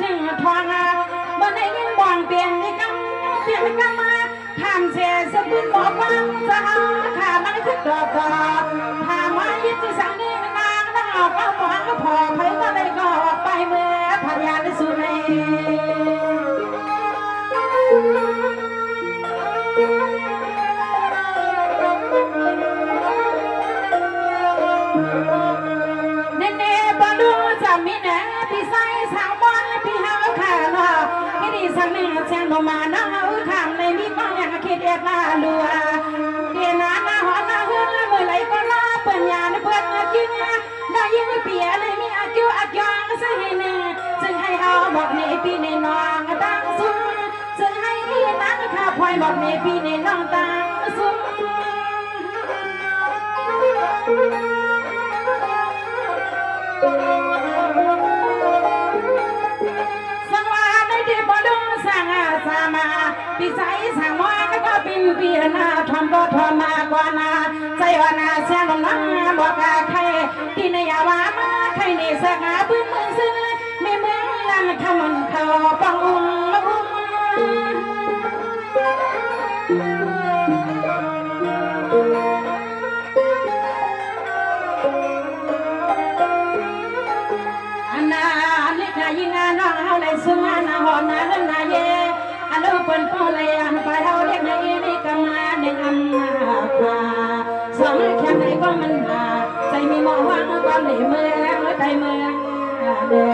ถึงทองบ่ได้ยินบ่องเปลี่ยนที่กำเปลี่ยนกำมาทำเสียสกุลบอกว่าจะหาขามันขึ้นดอกถามว่ายึดที่สังเกตนางต้องออกเอาหมอนก็พอใครก็เลยก็ออกไปเมื่อพยานสุนัยเน่ๆบอดูจะมีแน่พี่ใส่สาวบอลพี่หาขาเนาะที่ดีสักหนึ่งเชียงบ่มาเนาะขามในมีก้อนอย่างคิดเอ็ดมาลัวเดียนาหน้าหอหน้าเฮือนเมื่อไรก็รอเปิ่นยาเปิ่นกินได้ยินเปียเลยมีอากิ้วอากิ้งซึ่งให้หนึ่งซึ่งให้เอาบอกในปีในน้องตั้งซุ้มซึ่งให้ตั้งข้าพลอยบอกในปีในน้องตั้งซุ้มสังวาในที่บ่ดงสังอาสามาปีใสสังวาก็เป็นปีนาทอมก็ทอมมากว่านาใจว่านาเสียงน้องบอกใครที่ในยาวามาใครในสักอาปืนมือซึ้งไม่เหมือนลันขมันเขาปังอุ้งยิงน้องเอาเลยซึ่งนาหอนาเล่นนาเย่อันลูกเป็นพ่อเลยอันไปเอาเด็กในนี่กำมาในอำนาจสองแค่ไหนก็มันหาใจมีมองว่างความหนีเมืองใจเมืองเด้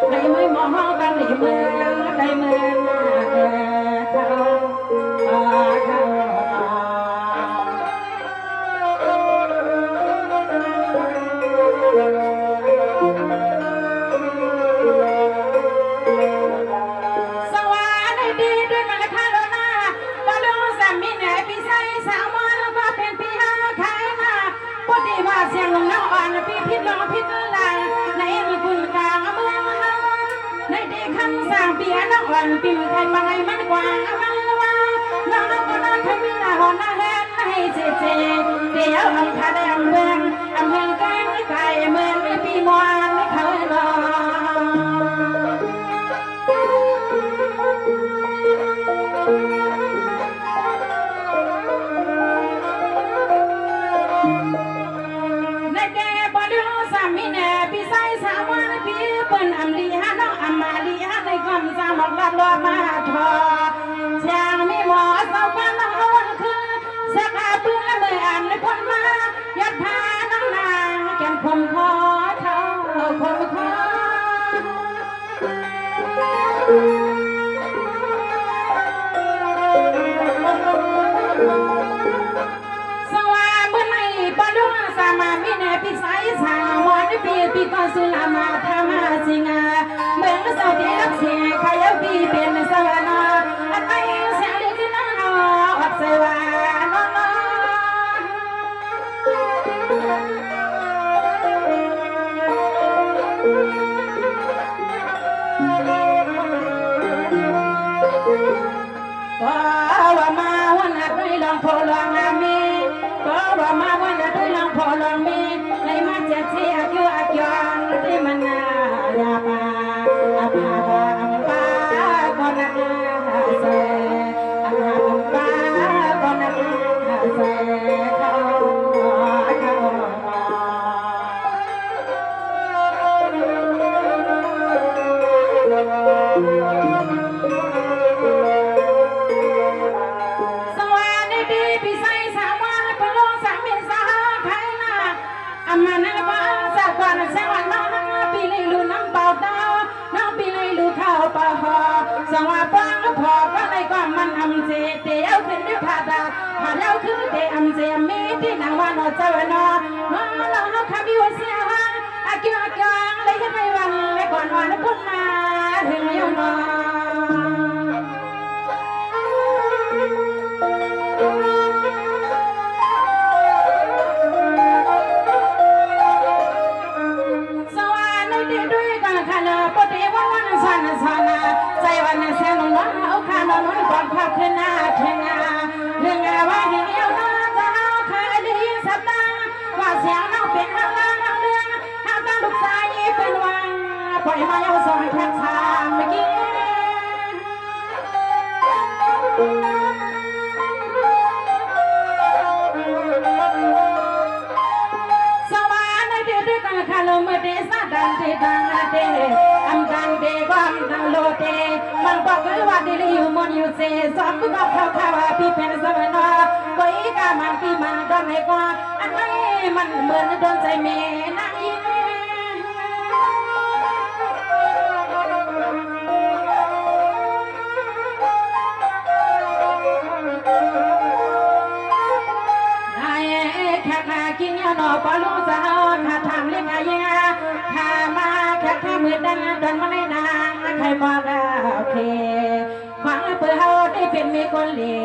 ใจไม่มองความหนีเมืองใจเมืองเด้เขาเสียงลงน้ำอ่อนพี่พิษลองพิษลางในคุณกลางเมืองในที่คำสั่งเปียน้องอ่อนปีใครมาไงมันกว่ามันว่าน้องก็นอนทำมีหน้าหอนหน้าแหนให้เจเจเดี๋ยวอำคาแดงเมืองอำเภอแก้งไก่เมืองปีมวนไม่เคยรอสามอกลับรอมาทอเสียงมีหมอสาวกันน้องอ้วนคือสักอาปืนและมืออ่านในคนมายัดพาน้องนางแก่นคมคอเท่าคมคอสว่าเมื่อไม่ปะลุงสามามีแน่ปีใสสาวอนปีก็สุลามาทามาสิงาเมืองสาวที่รักเสียขยาปีเป็นสวรรค์อันไปเสียงเล็กน้องอับเสวาน้องก็ว่ามาวันนัดด้วยลองพอลองอามีก็ว่ามาวันนัดด้วยลองพอลองมีในมาเจ็ดที่อายุอายุที่มันน่ายาปาอาภาบาอัมปาก็นักเสอาภาอัมปาก็นักเสเขาสวัสดีพี่ใส่สามวันพะโล้สามเมียนสาไข่นาอามานั่งบ้าสักวันแสงวันน้องปีเลยลูน้ำเปล่าเต้าน้องปีเลยลูข้าวปลาหอสว่าฟังพอก็เลยก็มันอำเจเตียวขึ้นด้วยผ้าตาผ้าเท้าคือเตอำเจมีที่นางว่านอเจ้านอน้องเราเขาขมิวเสียหายอากิอากิเลยให้ไปวันเลยก่อนวันพุ่งมาถึงยนอใจวันเสียงน้องเอาขาน้องน้อยก่อนพักขึ้นหน้าเทียงเรื่องว่าเหี่ยวน้องจะเอาเคยได้ยินสับตาว่าเสียงน้องเป็นห้างล่างห้างเรื่องห้างตั้งลูกสายเป็นวังปล่อยมาเอาสองแขนชา Kalau medesa dan sedang ade, amdan de gam dan lote, mangkok keluar di liumun yuse, sok kau kawa pipen semena, koi kamang kimang don leko, anai man men don say me nang yin. No palu sao kha tham le kaya kha ma kha khaมือดันดอนมาในนางใครบอกโอเคหวังเพื่อเฮาได้เป็นมีคนเหล่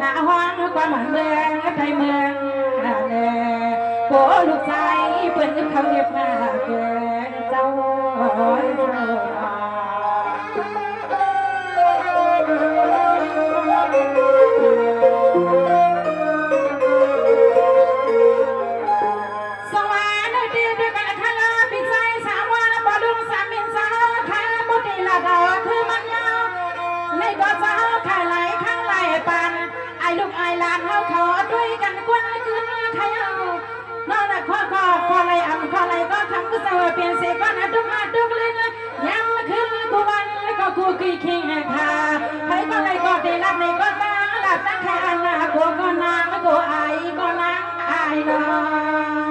หาหวังความเมืองไทยเมืองเน่โกลูกชายเปิ้นเขาเก็บมาเกินเจ้าเปลี่ยนเสียก่อนนะทุกมาทุกเลยนะยังมาขึ้นกูวันก็กูกี่คิงค่ะใครก็เลยก็ได้รับในก็ตาหลับตั้งแค่อันนะกูก็นางกูไอก็นางไอเนาะ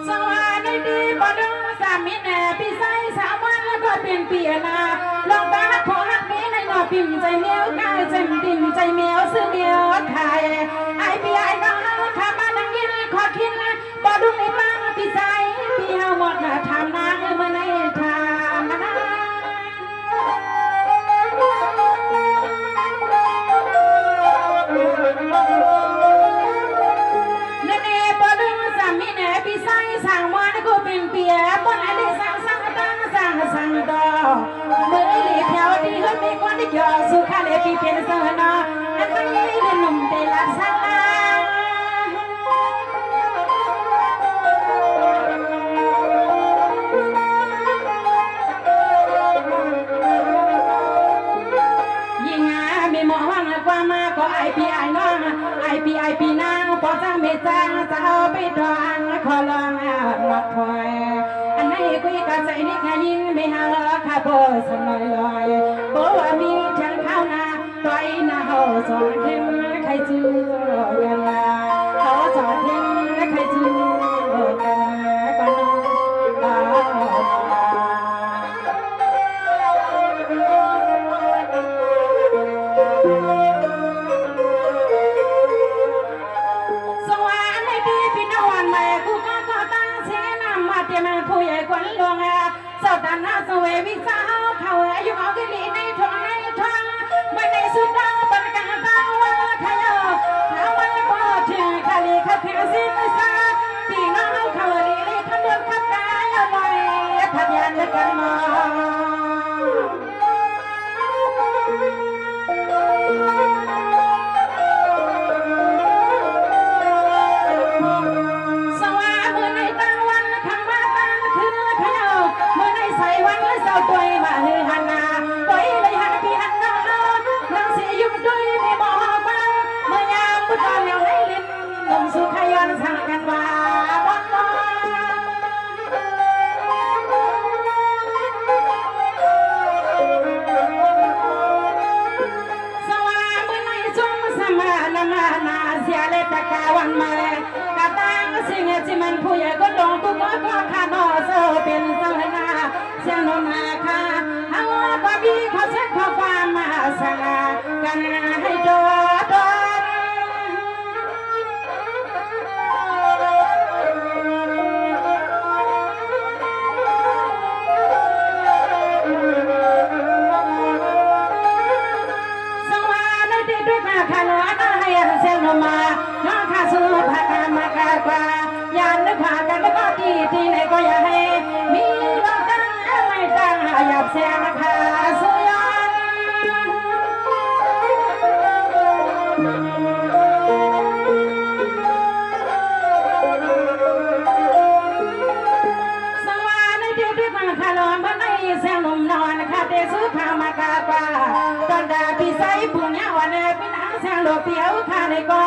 สวัสดีบอดุงสามีแน่พี่ใส่สาววันแล้วก็เป็นเปียนาลองตาขอหักมีในหน่อปิ่มใจเมียวกายเจ็มปิ่มใจเมียวซื้อเมียวไข่ไอพี่ไอน้องข้ามาดังยินขอคิดบอดุงในบ้านพี่ใส่พี่เฮาหมดทำนางเมื่อในทางนั่นเองบอดุงสามีแน่พี่ใส่สั่งวันก็เป็นเปียบนอะไรสั่งตั้งสั่งดอเมื่อเลี้ยเที่ยวดีก็ไม่ควรที่จะสุขาเลยพี่เป็นสนออันไม่เล่นนุ่มเตลักษณะยิ่งมีหมอห้องกว่ามาก็ไอน้องไอพีนางพอจังไม่จังจะเอาไปดองขอลองนักถอยอันไหนคุยกับใจนี่แค่ยิ่งไม่หาข้าโบสมลอยโบว่ามีฉันเข้านาต่อยนาเขาสอนเข้มใครจื้อกันเขาสอนเข้มใครจื้อกันก็น้องสวัสดีพี่น้องวันใหม่กูก็ตั้งเชนำมาเตรียมผู้ใหญ่กวนลวงสาวดานหน้าสวยวิสาเขาอายุเอากิลีในท้องไม่ในสุดดาวบรรยากาศดาววันขยอถ้าวันพอถึงคาลีขับเพียงสิ้นซาพี่น้องเขาลีเลยขบวนขับกายเอาไว้พัดยันกันมาสวัสดีในตาวันคำว่าตาขึ้นขยอเมื่อในใส่วันและเศร้าตัวมาฮือฮันนาตัวเลยฮันพี่ฮันนานังเสียยุ่งด้วยในบ่อบังเมื่อยามบุตรเลี้ยวในลิ้นนมสุขยันสั่งกันว่าบ้องบ้องสวัสดีในจงสมานาเสียเลตะกาวันมากะตังสิ่งที่มันผู้ใหญ่ก็ลงกูก็ขาดนอโซเป็นสังนาเสียงนมาค่ะเฮาบ่มีขอเช็ดขอความมาสละกันให้โดดสวัสดีด้วยค่ะค่ะน้องให้เสียงนมาน้องข้าสู้ผักมากกว่ายันนึกผ่ากันแล้วก็ที่ไหนก็อย่าให้มีรถตั้งไม่ตั้งหยับเสียงค่ะสุยอนสวัสดีด้วยค่ะ มันในเสียงนมนอนคาเตสุขามากากว่าตอนดาพี่ใส่ปุญญาวันเป็นหางเสียงโลเปียวคาในก่อ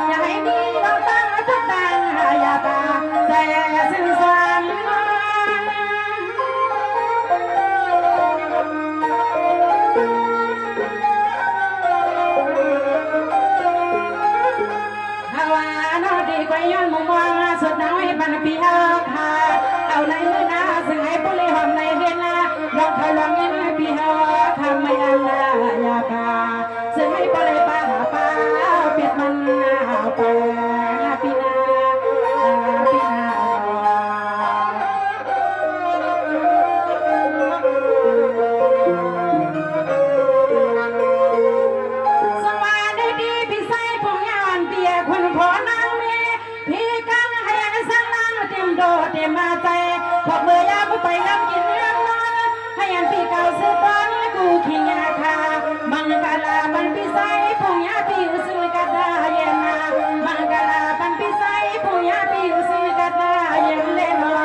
อย่าให้มีเราตั้งทุกตังหายาตาใจสิ้นสวรรค์ไปย้อนมุมมองสุดน้อยปันปีเอาขาเอาในมือนาซึ่งให้ปุริหอมในเห็นละลองเขาลองเงินปีเอาทำไม่อันละยาปาซึ่งให้ปุริป้าหาป้าเปียกมันเอาไปปีนาปีนาสวัสดีดีพี่ใส่พงยานเปียคนพอนางเมพี่กังให้สังลังเต็มโดเต็มมาใจพอเมื่อยาไปน้ำกินเรื่องนอนให้อันพี่เก่าซื้อบอลกูขิงยาคามังกาลาบันพี่ใส่พงยาพี่ซื้อกระดาเย็นนามังกาลาบันพี่ใส่พงยาพี่ซื้อกระดาเย็นเล่นนา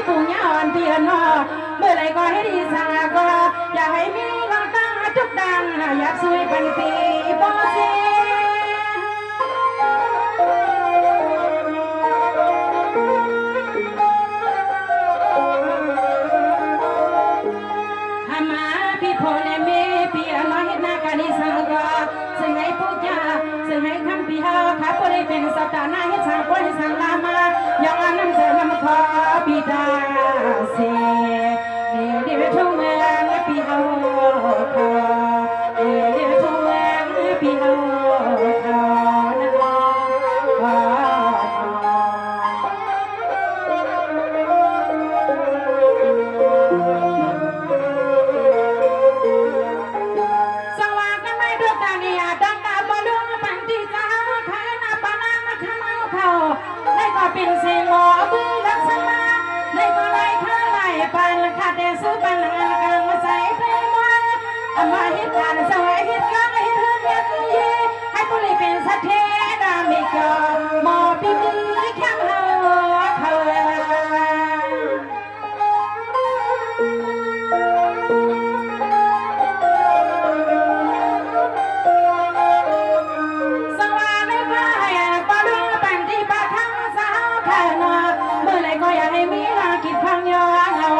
ปุญญาอ่อนเพียนอเมื่อไรก็ให้ดีสังก็อย่าให้มีหลังตั้งจุกดังอยากสวยเป็นปีบอสีหามาพี่พอเลเมพี่น้อยหน้ากันดีสังก็ซึ่งให้ปุญญาซึ่งให้คำพี่เฮาข้าพได้เป็นสัตว์หน้าให้สังก็ให้สังลามายองอันนั้นเสริมขอบิดาเสเดี๋ยวทุ่งเมืองพี่เอาขอเดี๋ยวทุ่งเมืองพี่เอาขอนะสว่างกันไม่ดวงตาเนี่ยดังตาบอลดวงปันติจ้าขายนาปานามาขมาเขาได้ก็เป็นเสียงหอบื้อลักษณะได้ก็ไล่ข้าไล่ปันขาดแต่สู้ปันงานกลางใส่เพลงวันอามาเหตุการณ์สวยเหตุการณ์เหตุเฮือนเหตุยีให้ปุริเป็นสัตเทดามิกมอปีมีแค่เฮาเขาสวรรค์ในพระให้ปาดวงปันที่ปาทังสาวขานเมื่อไรก็อยากให้มีราคิดพังย้อนเอา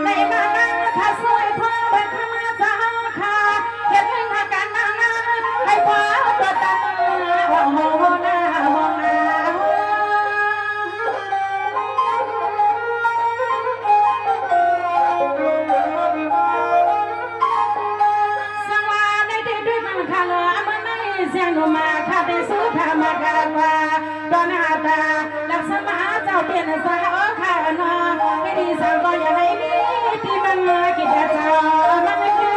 ในบ้านนั้นข้าสวยพอเป็นธรรมสาวขาเห็นเรื่องอาการนางให้พอตัวตาห้องหน้าห้องน้ำสังวาในที่ด้วยกันข้างมันในเสียงนุมาข้าได้สู้ธรรมกาว่าตอนอาตาลักษณะเจ้าเปลี่ยนสาวขานให้ดีสังก็อย่าให้มีที่มันกิจเจ้ามันแค่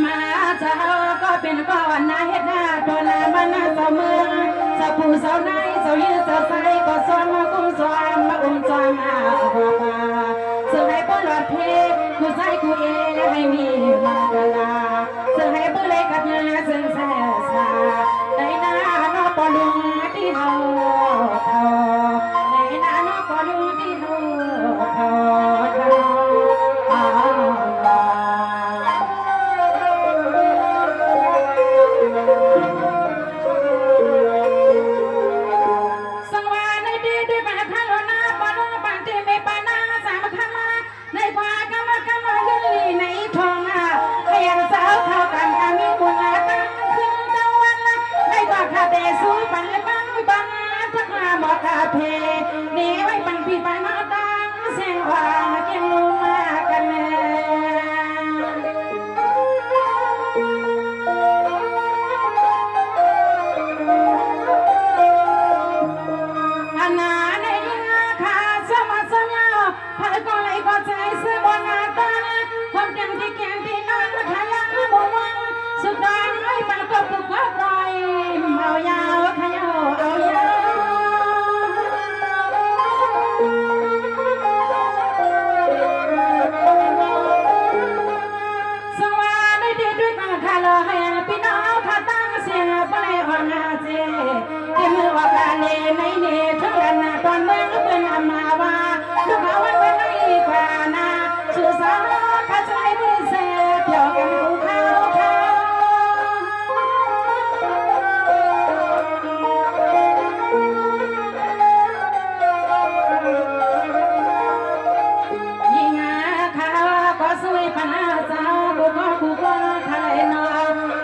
มาเจ้าก็เป็นก้อนนาเฮ็ดหน้าตัวนามันเจ้าเมืองเจ้าผู้เจ้าในเจ้ายืนเจ้าใสก็ซ้อนมากุ้งซ้อนมาจอมอาหัวปาซึ่งให้ปลอดเพกูใส่กูเอให้มีมังกลาซึ่งให้บุเล็กกับเนื้อซึ่งแซ่ซาในหน้านอปลุงที่เฮาเขาในหน้านอปลุงที่เฮาเขาสังวาในดีด้วยปาทะโลนาปาโลปังเตเมปานาสามคำในพากรรมกรรมยุลีในทองให้ กาเพนี่ไว้ปันพี่ปันมาตังเสียงว่าเกี่ยงลูมากันแน่อันนั้นในข้าสมัครสัญญาพาก็เลยก็ใจเสียบนหน้าตาความจำที่แก่ที่นอนขยันบ่วังสุดท้ายไม่ปันก็ถูกก็ปล่อยเอายาวขยาวเอายาวสวัสดีด้วยกันค่ะเลยพี่น้องข้าตั้งเสียงไปอ่อนเจเมื่อว่ากาเลในเนทั้งกันตอนเมื่อเป็นอมาว่าลูกเขาวันเป็นไรกว่านาชื่อสาวข้าใจไม่เสียเกี่ยวกันกูเขายิ่งข้าก็สวยปนาสาวกูก็ทะเลนอ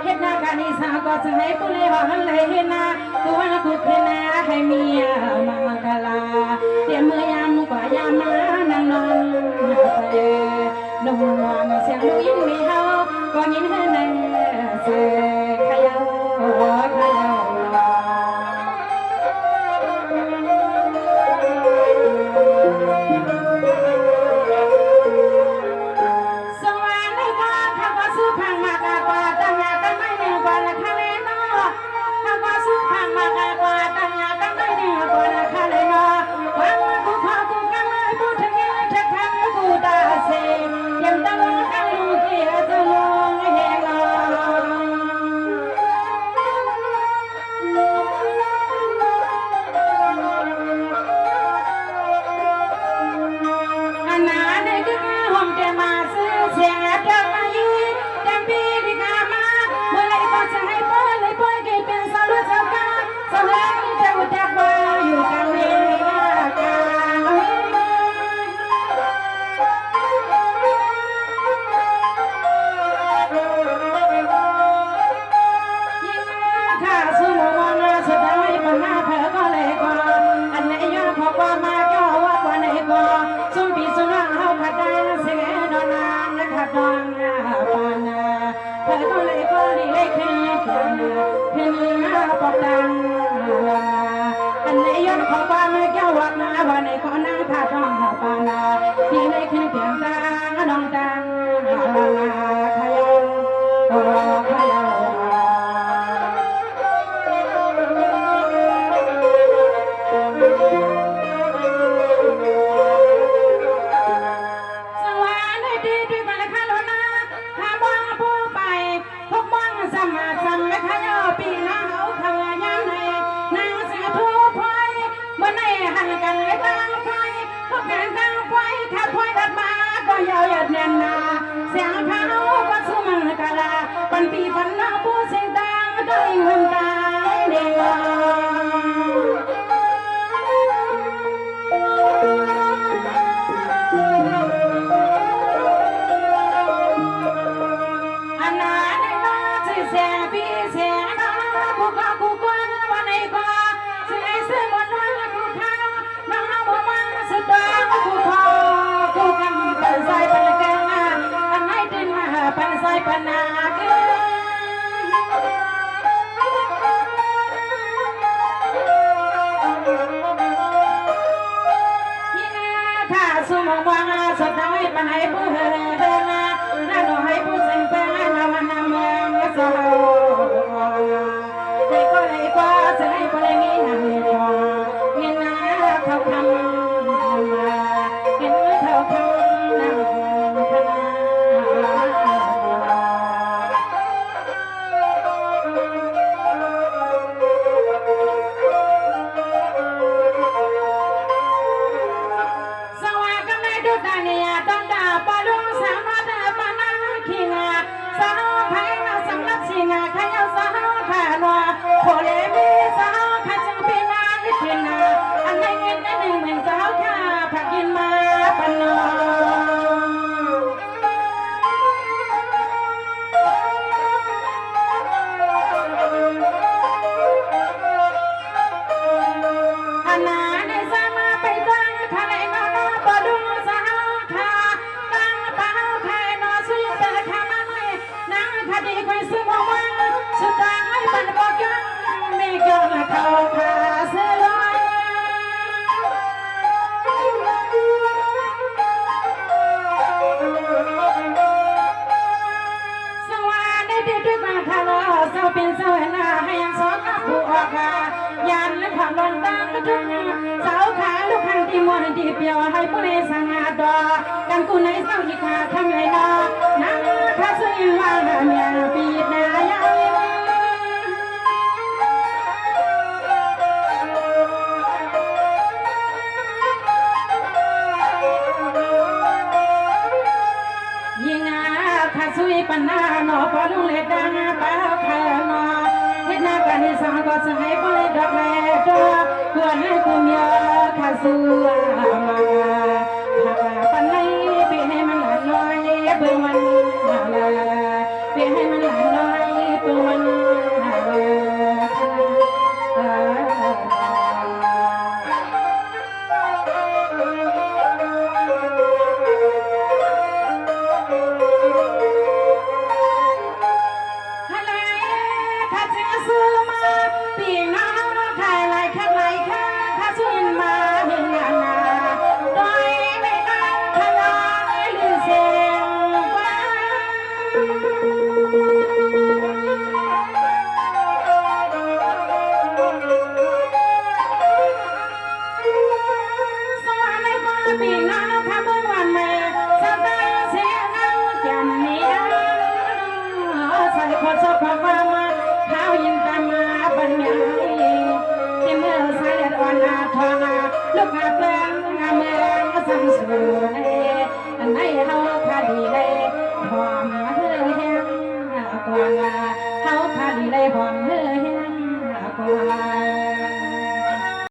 เฮ็ดนาการนิสาก็จะให้ผู้เลี้ยงเลยเห็นนาตัวนักคุกเห็นนาให้เมียมากะลาเดี๋ยวเมื่อยามกว่ายามมานั่งนอนเซ่นมวันเสียงลูกยิ้มไม่เฮาก็ยิ้มให้นั่งเซ่ขยาวขยาวสวรรค์ในกาข้าก็สู้พังมากกว่าตั้งยากันไม่เหนือกว่าละคาเลนอข้าก็สู้พังมากกว่าตั้งยากันไม่เหนือกว่าละคาเลนอความว่ากูพากูกันเลยพูดถึงยังจะทำกูตาเสียยังต้องกันลูกเกียร์จะลงเฮงอันนั้นในกึ่งห้องแต่มาซื้อเสียงเดินมาอยู่จำปีที่กามาเมื่อไรก็จะให้เมื่อไรป่วยกี่เป็นสาวรู้จักกันสาวนี้จะอุตักว่าอยู่กันเองข้าสู้มองมาสุดท้ายปัญหาเธอก็เลยก็อันไหนยอมพอว่ามาก็ว่าวันไหนก็สุนปีสุนเฮาขัดได้เสียนอนนะขัดดองปานาเธอก็เลยก็ดีเลยขึ้นเพียงขึ้นปอกดังอันไหนยอมพอว่ามาก็ว่ามาวันไหนก็นั่งขัดดองปานาดีเลยขึ้นเพียงดังดองดังขยาวขยาวสมาสมไม่ขยอปีน้าเขาขยามในนางเสียทุกพอยเมื่อในหันกันเลยตั้งไฟพวกกันตั้งไฟถ้าพอยดัดมาก็ยาวหยัดเนียนนาเสียงเขาก็สู้มันกะลาปันปีปันน้าผู้เสียงดังได้เงินตายเดียวเสียพี่เสียน้องกูก็กูกวนวันไหนก็เสียเสียหมดวันกูข้าวน้องบ่มันสุดตัวกูขอกูกันปันใส่ปันแกงอันไหนดินมาปันใส่ปันนาเกข้าสู้มองว่าสุดท้ายปันให้ผู้เฮน่าหนูให้ผู้สิ่งเป็นนามันนาเมืองสาวให้ก็เลยก็จะให้ก็เลยงี้นะเมียตัวเงินนะเขาทำมาเงินเขาทำนะคณะสวัสดีกันเลยทุกท่านเนี่ยต้องด่าปลาลุงสา เขาขาเสือลอยสวัสดีด้วยมาคาร์ลเสาเป็นเสาหน้าให้ยังสอนผู้ออกค่ะยันและความร้อนตากระทุงเสาขาลูกพันที่มวนที่เปียวให้ผู้ในสังหาดอกันกูในเสาอีกขาทำไงนอน้ำข้าสุยว่าเมียปีนายายิงข้าสุยปันนาหนอพอลุงเล็ดดังป้าพานอเฮ็ดนาการที่สองก็จะให้ผู้เล็ดดอกแม่ตัวเพื่อนให้กูเมียข้าสุยมาปันให้เปียให้มันหลานน้อยเบิ่งวันเปียให้มันหลานน้อยเบิ่งวันลูกหาเปลืองงามเมืองสังสูในอันไหนเฮาคาดีเลยหอมเฮือแห้งกว่าเฮาคาดีเลยหอมเฮือแห้งกว่า